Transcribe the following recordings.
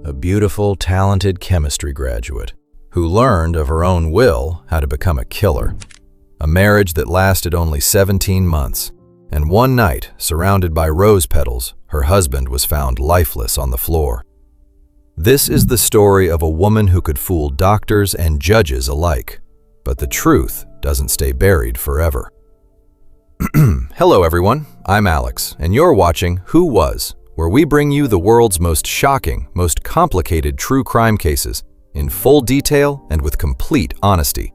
a beautiful, talented chemistry graduate who learned of her own will how to become a killer. A marriage that lasted only 17 months, and one night, surrounded by rose petals, her husband was found lifeless on the floor. This is the story of a woman who could fool doctors and judges alike, but the truth doesn't stay buried forever. Hello everyone, I'm Alex, and you're watching Who Was?, where we bring you the world's most shocking, most complicated true crime cases in full detail and with complete honesty.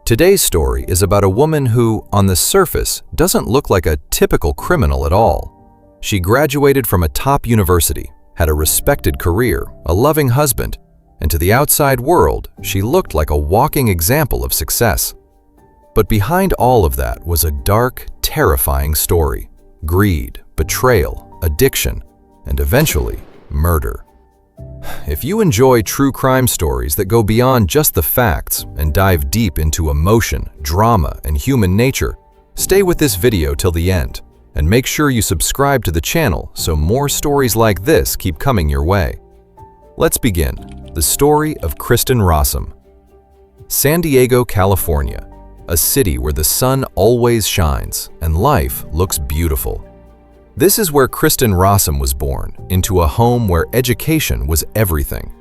Today's story is about a woman who, on the surface, doesn't look like a typical criminal at all. She graduated from a top university, had a respected career, a loving husband, and to the outside world, she looked like a walking example of success. But behind all of that was a dark, terrifying story: greed, betrayal, addiction, and eventually, murder. If you enjoy true crime stories that go beyond just the facts and dive deep into emotion, drama, and human nature, stay with this video till the end, and make sure you subscribe to the channel so more stories like this keep coming your way. Let's begin. The story of Kristin Rossum. San Diego, California, a city where the sun always shines and life looks beautiful. This is where Kristin Rossum was born, into a home where education was everything.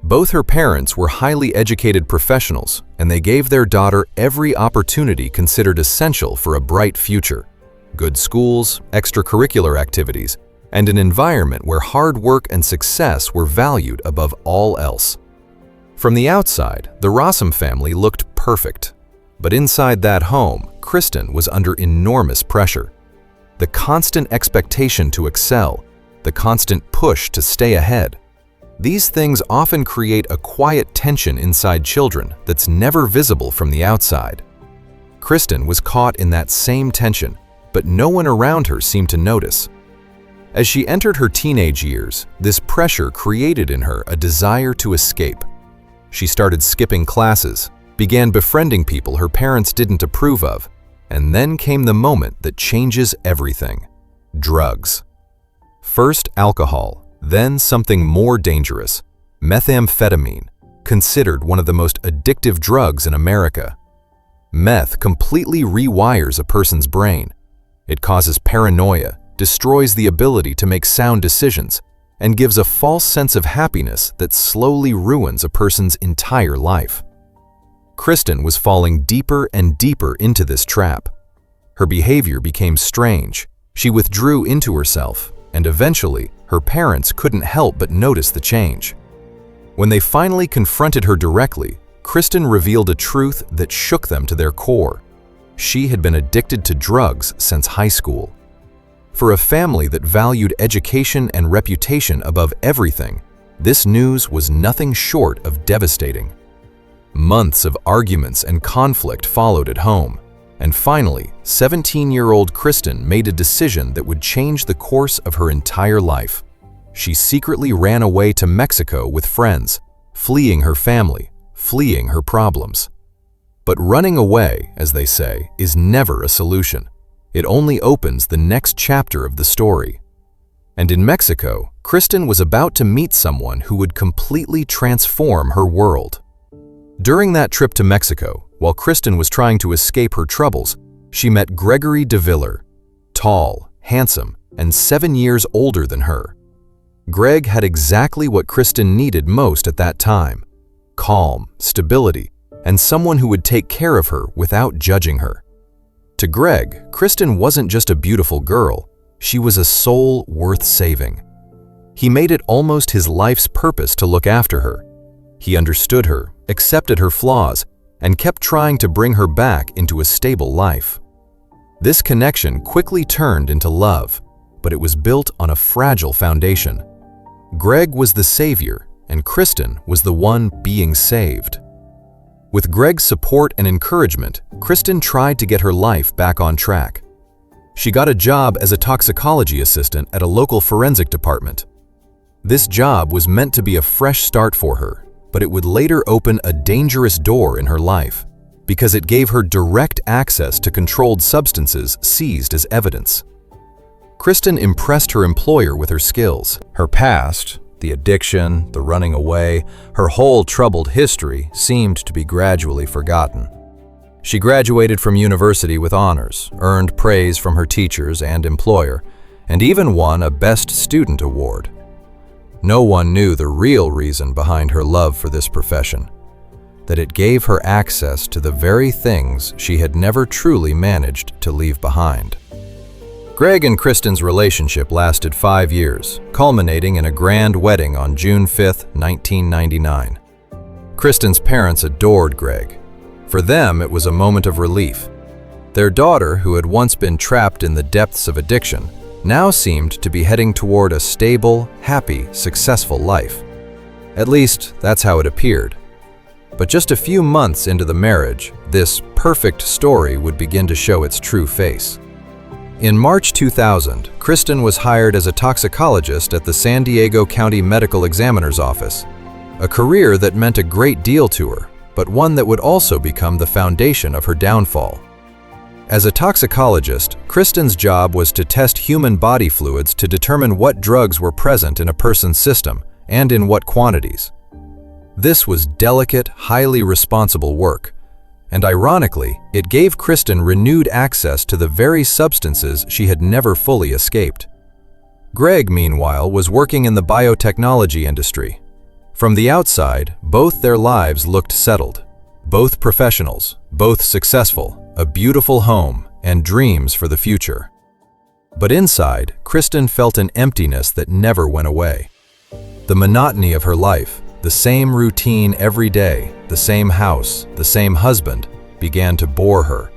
Both her parents were highly educated professionals, and they gave their daughter every opportunity considered essential for a bright future: good schools, extracurricular activities, and an environment where hard work and success were valued above all else. From the outside, the Rossum family looked perfect. But inside that home, Kristin was under enormous pressure. The constant expectation to excel, the constant push to stay ahead. These things often create a quiet tension inside children that's never visible from the outside. Kristin was caught in that same tension, but no one around her seemed to notice. As she entered her teenage years, this pressure created in her a desire to escape. She started skipping classes, began befriending people her parents didn't approve of, and then came the moment that changes everything: drugs. First alcohol, then something more dangerous: methamphetamine, considered one of the most addictive drugs in America. Meth completely rewires a person's brain. It causes paranoia, destroys the ability to make sound decisions, and gives a false sense of happiness that slowly ruins a person's entire life. Kristin was falling deeper and deeper into this trap. Her behavior became strange. She withdrew into herself, and eventually, her parents couldn't help but notice the change. When they finally confronted her directly, Kristin revealed a truth that shook them to their core. She had been addicted to drugs since high school. For a family that valued education and reputation above everything, this news was nothing short of devastating. Months of arguments and conflict followed at home, and finally, 17-year-old Kristin made a decision that would change the course of her entire life. She secretly ran away to Mexico with friends, fleeing her family, fleeing her problems. But running away, as they say, is never a solution. It only opens the next chapter of the story. And in Mexico, Kristin was about to meet someone who would completely transform her world. During that trip to Mexico, while Kristin was trying to escape her troubles, she met Gregory de Villers, tall, handsome, and 7 years older than her. Greg had exactly what Kristin needed most at that time: calm, stability, and someone who would take care of her without judging her. To Greg, Kristin wasn't just a beautiful girl, she was a soul worth saving. He made it almost his life's purpose to look after her. He understood her, accepted her flaws, and kept trying to bring her back into a stable life. This connection quickly turned into love, but it was built on a fragile foundation. Greg was the savior, and Kristin was the one being saved. With Greg's support and encouragement, Kristin tried to get her life back on track. She got a job as a toxicology assistant at a local forensic department. This job was meant to be a fresh start for her, but it would later open a dangerous door in her life, because it gave her direct access to controlled substances seized as evidence. Kristin impressed her employer with her skills, her past, The addiction, the running away, her whole troubled history seemed to be gradually forgotten. She graduated from university with honors, earned praise from her teachers and employer, and even won a Best Student award. No one knew the real reason behind her love for this profession, that it gave her access to the very things she had never truly managed to leave behind. Greg and Kristin's relationship lasted 5 years, culminating in a grand wedding on June 5, 1999. Kristin's parents adored Greg. For them, it was a moment of relief. Their daughter, who had once been trapped in the depths of addiction, now seemed to be heading toward a stable, happy, successful life. At least, that's how it appeared. But just a few months into the marriage, this perfect story would begin to show its true face. In March 2000, Kristin was hired as a toxicologist at the San Diego County Medical Examiner's Office, a career that meant a great deal to her, but one that would also become the foundation of her downfall. As a toxicologist, Kristin's job was to test human body fluids to determine what drugs were present in a person's system and in what quantities. This was delicate, highly responsible work, and ironically, it gave Kristin renewed access to the very substances she had never fully escaped. Greg, meanwhile, was working in the biotechnology industry. From the outside, both their lives looked settled. Both professionals, both successful, a beautiful home, and dreams for the future. But inside, Kristin felt an emptiness that never went away. The monotony of her life, the same routine every day, the same house, the same husband, began to bore her.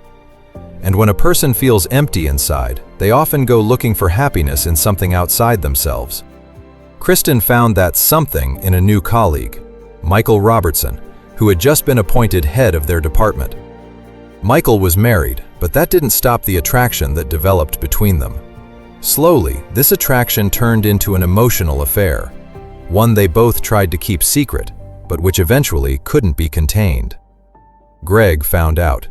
And when a person feels empty inside, they often go looking for happiness in something outside themselves. Kristin found that something in a new colleague, Michael Robertson, who had just been appointed head of their department. Michael was married, but that didn't stop the attraction that developed between them. Slowly, this attraction turned into an emotional affair, one they both tried to keep secret, but which eventually couldn't be contained. Greg found out.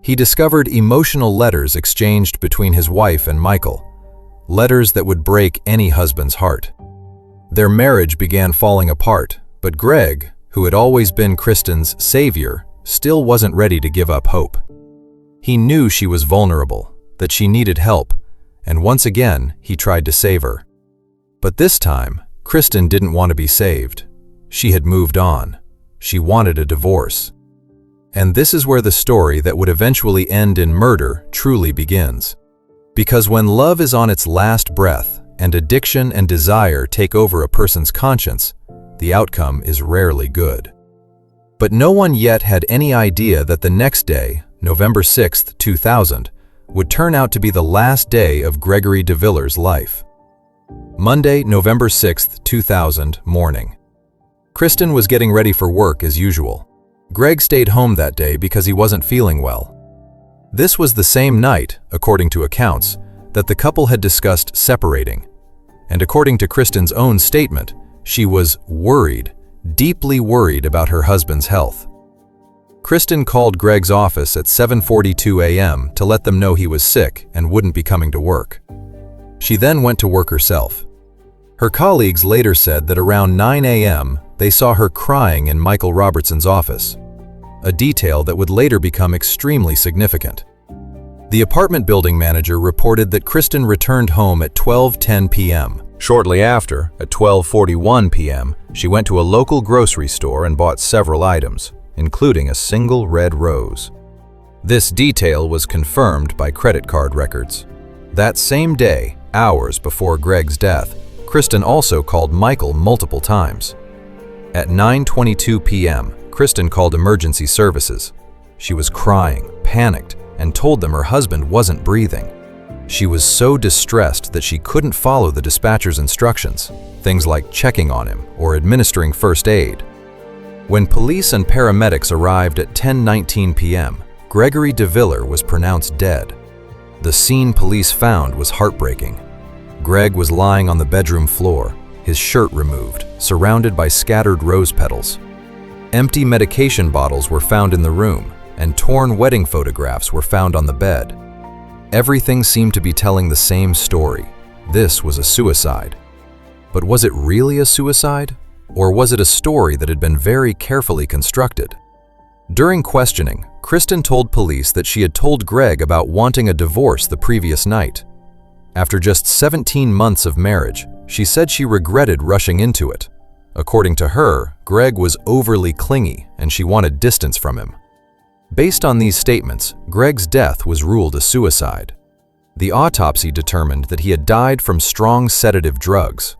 He discovered emotional letters exchanged between his wife and Michael, letters that would break any husband's heart. Their marriage began falling apart, but Greg, who had always been Kristin's savior, still wasn't ready to give up hope. He knew she was vulnerable, that she needed help, and once again, he tried to save her. But this time, Kristin didn't want to be saved. She had moved on. She wanted a divorce. And this is where the story that would eventually end in murder truly begins. Because when love is on its last breath and addiction and desire take over a person's conscience, the outcome is rarely good. But no one yet had any idea that the next day, November 6, 2000, would turn out to be the last day of Gregory de Villers' life. Monday, November 6, 2000, morning. Kristin was getting ready for work as usual. Greg stayed home that day because he wasn't feeling well. This was the same night, according to accounts, that the couple had discussed separating. And according to Kristin's own statement, she was worried, deeply worried about her husband's health. Kristin called Greg's office at 7:42 a.m. to let them know he was sick and wouldn't be coming to work. She then went to work herself. Her colleagues later said that around 9 a.m., they saw her crying in Michael Robertson's office, a detail that would later become extremely significant. The apartment building manager reported that Kristin returned home at 12:10 p.m. Shortly after, at 12:41 p.m., she went to a local grocery store and bought several items, including a single red rose. This detail was confirmed by credit card records. That same day, hours before Greg's death, Kristin also called Michael multiple times. At 9:22 p.m., Kristin called emergency services. She was crying, panicked, and told them her husband wasn't breathing. She was so distressed that she couldn't follow the dispatcher's instructions, things like checking on him or administering first aid. When police and paramedics arrived at 10:19 p.m., Gregory de Villers was pronounced dead. The scene police found was heartbreaking. Greg was lying on the bedroom floor, his shirt removed, surrounded by scattered rose petals. Empty medication bottles were found in the room, and torn wedding photographs were found on the bed. Everything seemed to be telling the same story. This was a suicide. But was it really a suicide? Or was it a story that had been very carefully constructed? During questioning, Kristin told police that she had told Greg about wanting a divorce the previous night. After just 17 months of marriage, she said she regretted rushing into it. According to her, Greg was overly clingy and she wanted distance from him. Based on these statements, Greg's death was ruled a suicide. The autopsy determined that he had died from strong sedative drugs.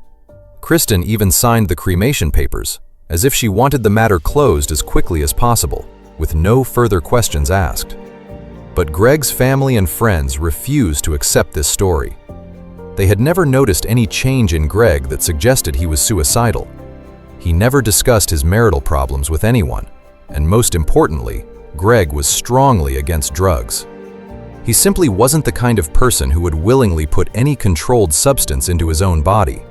Kristin even signed the cremation papers, as if she wanted the matter closed as quickly as possible, with no further questions asked. But Greg's family and friends refused to accept this story. They had never noticed any change in Greg that suggested he was suicidal. He never discussed his marital problems with anyone, and most importantly, Greg was strongly against drugs. He simply wasn't the kind of person who would willingly put any controlled substance into his own body.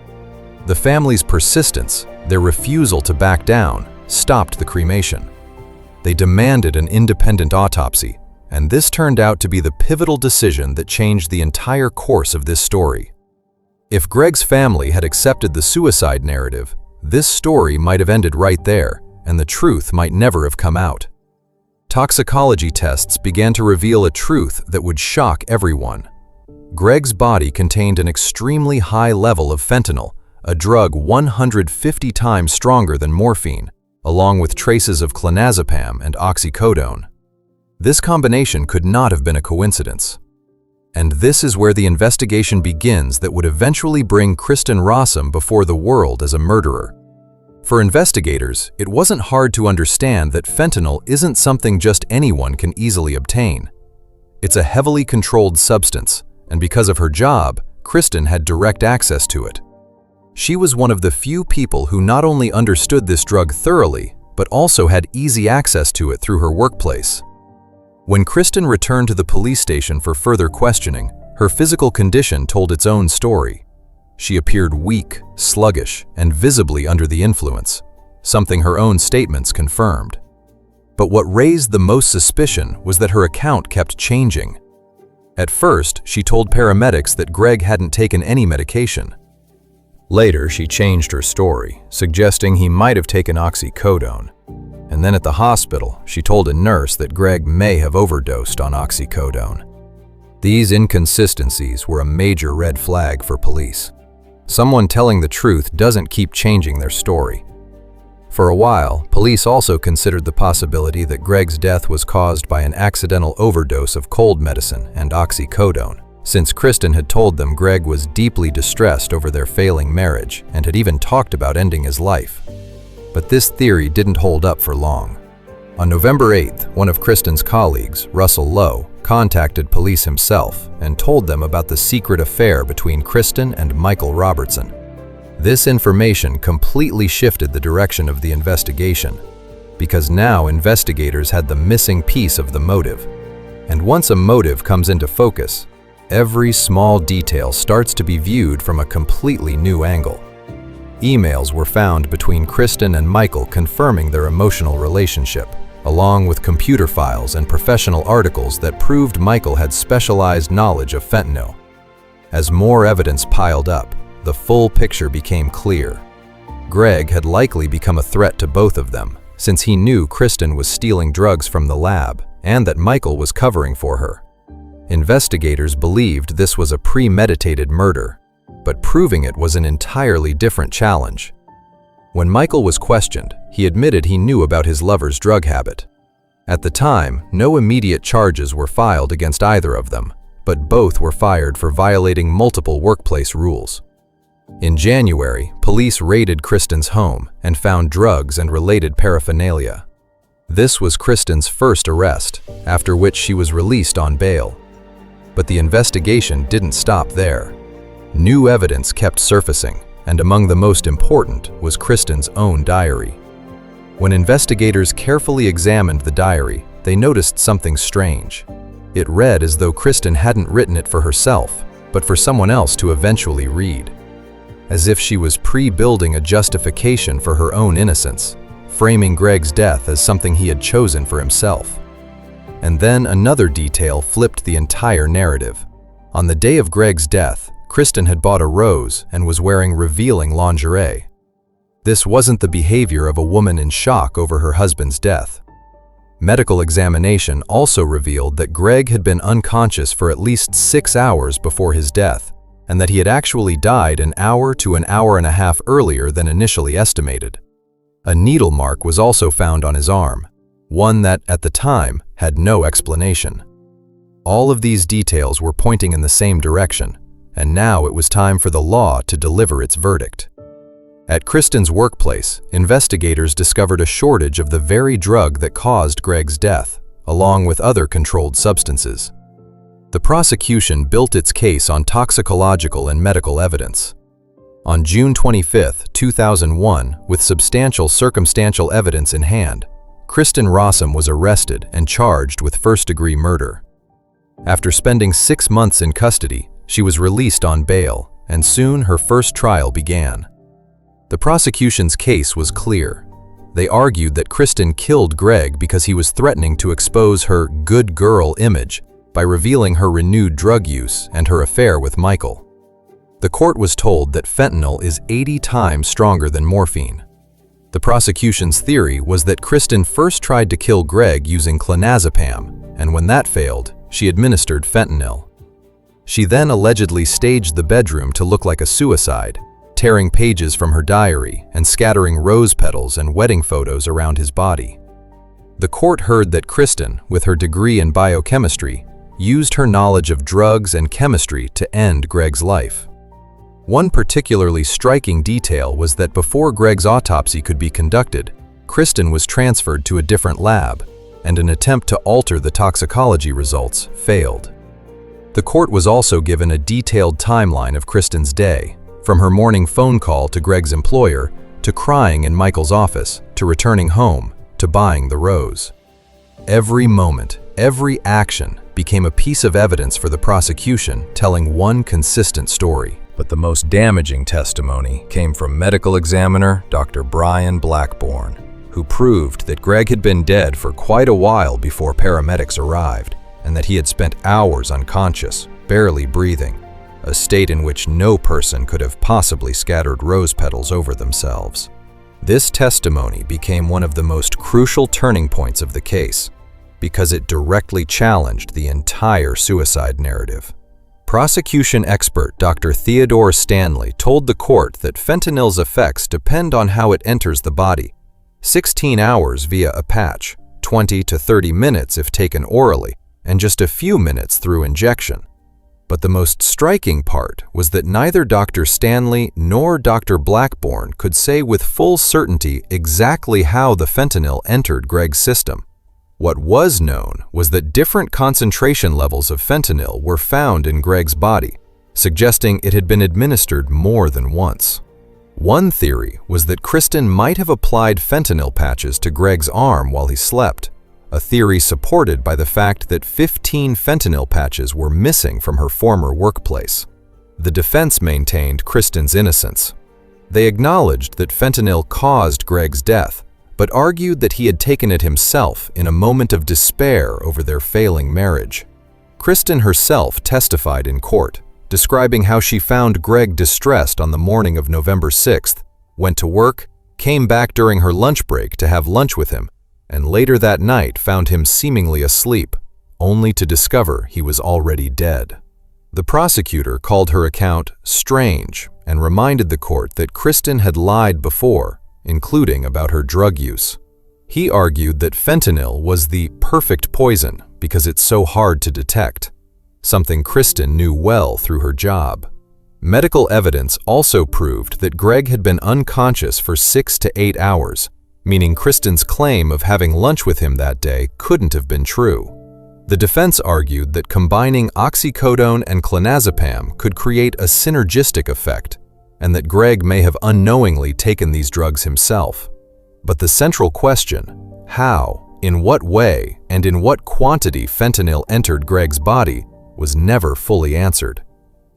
The family's persistence, their refusal to back down, stopped the cremation. They demanded an independent autopsy, and this turned out to be the pivotal decision that changed the entire course of this story. If Greg's family had accepted the suicide narrative, this story might have ended right there, and the truth might never have come out. Toxicology tests began to reveal a truth that would shock everyone. Greg's body contained an extremely high level of fentanyl, a drug 150 times stronger than morphine, along with traces of clonazepam and oxycodone. This combination could not have been a coincidence. And this is where the investigation begins that would eventually bring Kristin Rossum before the world as a murderer. For investigators, it wasn't hard to understand that fentanyl isn't something just anyone can easily obtain. It's a heavily controlled substance, and because of her job, Kristin had direct access to it. She was one of the few people who not only understood this drug thoroughly, but also had easy access to it through her workplace. When Kristin returned to the police station for further questioning, her physical condition told its own story. She appeared weak, sluggish, and visibly under the influence, something her own statements confirmed. But what raised the most suspicion was that her account kept changing. At first, she told paramedics that Greg hadn't taken any medication. Later, she changed her story, suggesting he might have taken oxycodone. And then at the hospital, she told a nurse that Greg may have overdosed on oxycodone. These inconsistencies were a major red flag for police. Someone telling the truth doesn't keep changing their story. For a while, police also considered the possibility that Greg's death was caused by an accidental overdose of cold medicine and oxycodone, since Kristin had told them Greg was deeply distressed over their failing marriage and had even talked about ending his life. But this theory didn't hold up for long. On November 8th, one of Kristin's colleagues, Russell Lowe, contacted police himself and told them about the secret affair between Kristin and Michael Robertson. This information completely shifted the direction of the investigation, because now investigators had the missing piece of the motive. And once a motive comes into focus, every small detail starts to be viewed from a completely new angle. Emails were found between Kristin and Michael confirming their emotional relationship, along with computer files and professional articles that proved Michael had specialized knowledge of fentanyl. As more evidence piled up, the full picture became clear. Greg had likely become a threat to both of them, since he knew Kristin was stealing drugs from the lab and that Michael was covering for her. Investigators believed this was a premeditated murder, but proving it was an entirely different challenge. When Michael was questioned, he admitted he knew about his lover's drug habit. At the time, no immediate charges were filed against either of them, but both were fired for violating multiple workplace rules. In January, police raided Kristin's home and found drugs and related paraphernalia. This was Kristin's first arrest, after which she was released on bail. But the investigation didn't stop there. New evidence kept surfacing, and among the most important was Kristin's own diary. When investigators carefully examined the diary, they noticed something strange. It read as though Kristin hadn't written it for herself, but for someone else to eventually read. As if she was pre-building a justification for her own innocence, framing Greg's death as something he had chosen for himself. And then another detail flipped the entire narrative. On the day of Greg's death, Kristin had bought a rose and was wearing revealing lingerie. This wasn't the behavior of a woman in shock over her husband's death. Medical examination also revealed that Greg had been unconscious for at least 6 hours before his death, and that he had actually died an hour to an hour and a half earlier than initially estimated. A needle mark was also found on his arm, one that, at the time, had no explanation. All of these details were pointing in the same direction, and now it was time for the law to deliver its verdict. At Kristin's workplace, investigators discovered a shortage of the very drug that caused Greg's death, along with other controlled substances. The prosecution built its case on toxicological and medical evidence. On June 25, 2001, with substantial circumstantial evidence in hand, Kristin Rossum was arrested and charged with first-degree murder. After spending 6 months in custody, she was released on bail, and soon her first trial began. The prosecution's case was clear. They argued that Kristin killed Greg because he was threatening to expose her good girl image by revealing her renewed drug use and her affair with Michael. The court was told that fentanyl is 80 times stronger than morphine. The prosecution's theory was that Kristin first tried to kill Greg using clonazepam, and when that failed, she administered fentanyl. She then allegedly staged the bedroom to look like a suicide, tearing pages from her diary and scattering rose petals and wedding photos around his body. The court heard that Kristin, with her degree in biochemistry, used her knowledge of drugs and chemistry to end Greg's life. One particularly striking detail was that before Greg's autopsy could be conducted, Kristin was transferred to a different lab, and an attempt to alter the toxicology results failed. The court was also given a detailed timeline of Kristin's day, from her morning phone call to Greg's employer, to crying in Michael's office, to returning home, to buying the rose. Every moment, every action became a piece of evidence for the prosecution, telling one consistent story. But the most damaging testimony came from medical examiner Dr. Brian Blackburn, who proved that Greg had been dead for quite a while before paramedics arrived, and that he had spent hours unconscious, barely breathing, a state in which no person could have possibly scattered rose petals over themselves. This testimony became one of the most crucial turning points of the case, because it directly challenged the entire suicide narrative. Prosecution expert Dr. Theodore Stanley told the court that fentanyl's effects depend on how it enters the body: 16 hours via a patch, 20 to 30 minutes if taken orally, and just a few minutes through injection. But the most striking part was that neither Dr. Stanley nor Dr. Blackburn could say with full certainty exactly how the fentanyl entered Greg's system. What was known was that different concentration levels of fentanyl were found in Greg's body, suggesting it had been administered more than once. One theory was that Kristin might have applied fentanyl patches to Greg's arm while he slept, a theory supported by the fact that 15 fentanyl patches were missing from her former workplace. The defense maintained Kristin's innocence. They acknowledged that fentanyl caused Greg's death, but argued that he had taken it himself in a moment of despair over their failing marriage. Kristin herself testified in court, describing how she found Greg distressed on the morning of November 6th, went to work, came back during her lunch break to have lunch with him, and later that night found him seemingly asleep, only to discover he was already dead. The prosecutor called her account strange and reminded the court that Kristin had lied before, including about her drug use. He argued that fentanyl was the perfect poison because it's so hard to detect, something Kristin knew well through her job. Medical evidence also proved that Greg had been unconscious for 6 to 8 hours, meaning Kristin's claim of having lunch with him that day couldn't have been true. The defense argued that combining oxycodone and clonazepam could create a synergistic effect, and that Greg may have unknowingly taken these drugs himself. But the central question, how, in what way, and in what quantity fentanyl entered Greg's body, was never fully answered.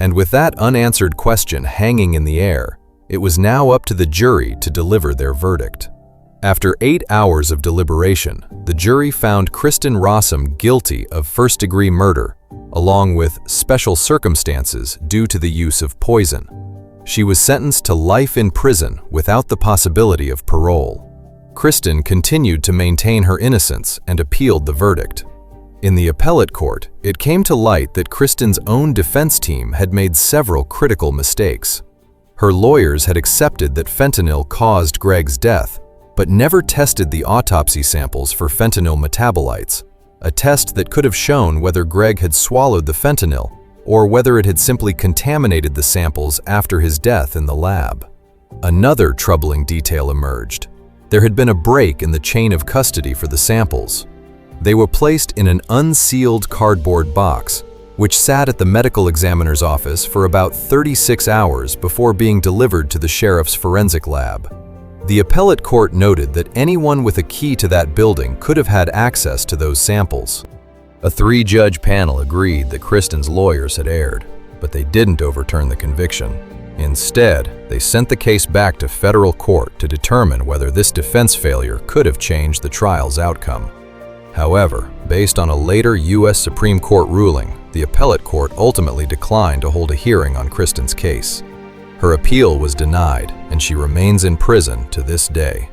And with that unanswered question hanging in the air, it was now up to the jury to deliver their verdict. After 8 hours of deliberation, the jury found Kristin Rossum guilty of first-degree murder, along with special circumstances due to the use of poison. She was sentenced to life in prison without the possibility of parole. Kristin continued to maintain her innocence and appealed the verdict. In the appellate court, it came to light that Kristin's own defense team had made several critical mistakes. Her lawyers had accepted that fentanyl caused Greg's death, but never tested the autopsy samples for fentanyl metabolites, a test that could have shown whether Greg had swallowed the fentanyl or whether it had simply contaminated the samples after his death in the lab. Another troubling detail emerged. There had been a break in the chain of custody for the samples. They were placed in an unsealed cardboard box, which sat at the medical examiner's office for about 36 hours before being delivered to the sheriff's forensic lab. The appellate court noted that anyone with a key to that building could have had access to those samples. A 3-judge panel agreed that Kristin's lawyers had erred, but they didn't overturn the conviction. Instead, they sent the case back to federal court to determine whether this defense failure could have changed the trial's outcome. However, based on a later U.S. Supreme Court ruling, the appellate court ultimately declined to hold a hearing on Kristin's case. Her appeal was denied, and she remains in prison to this day.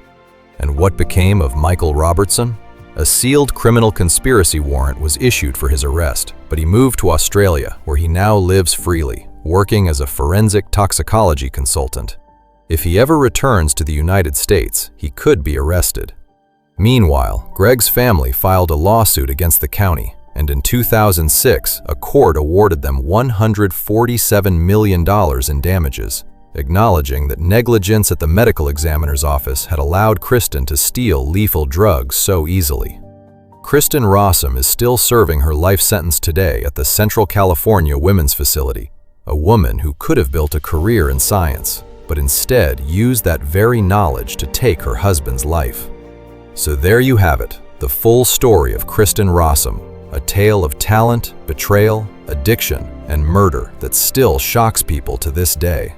And what became of Michael Robertson? A sealed criminal conspiracy warrant was issued for his arrest, but he moved to Australia, where he now lives freely, working as a forensic toxicology consultant. If he ever returns to the United States, he could be arrested. Meanwhile, Greg's family filed a lawsuit against the county, and in 2006, a court awarded them $147 million in damages, acknowledging that negligence at the medical examiner's office had allowed Kristin to steal lethal drugs so easily. Kristin Rossum is still serving her life sentence today at the Central California Women's Facility, a woman who could have built a career in science, but instead used that very knowledge to take her husband's life. So there you have it, the full story of Kristin Rossum, a tale of talent, betrayal, addiction, and murder that still shocks people to this day.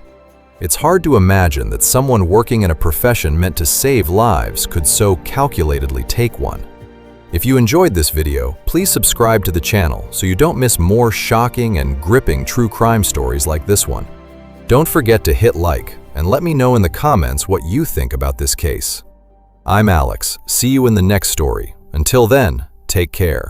It's hard to imagine that someone working in a profession meant to save lives could so calculatedly take one. If you enjoyed this video, please subscribe to the channel so you don't miss more shocking and gripping true crime stories like this one. Don't forget to hit like and let me know in the comments what you think about this case. I'm Alex. See you in the next story. Until then, take care.